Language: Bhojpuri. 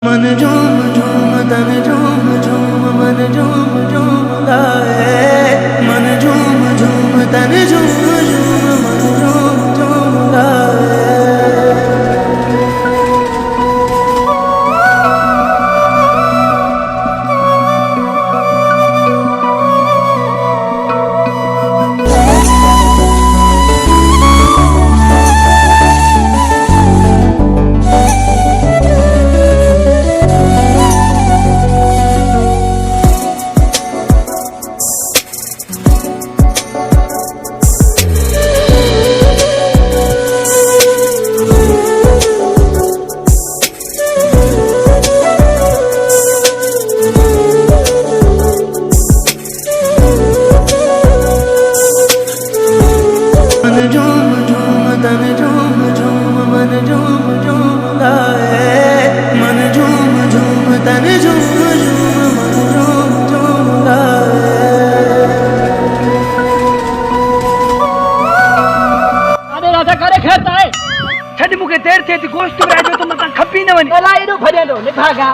मन झूम झूम तन झूम झूम मन झूम झूम गाए, मन झूम झूम तन झूम झूम मन झूम झूम गाए। तन झूम झूम मन झूम झूम गाए, मन झूम झूम तन झूम झूम मन झूम झूम गाए। अरे राधा करे खेता है छॾ मूंखे देरि थिए थी, गोश्त विराइजो त मतां खपी न वञे। अला एॾो भॼंदो निभागा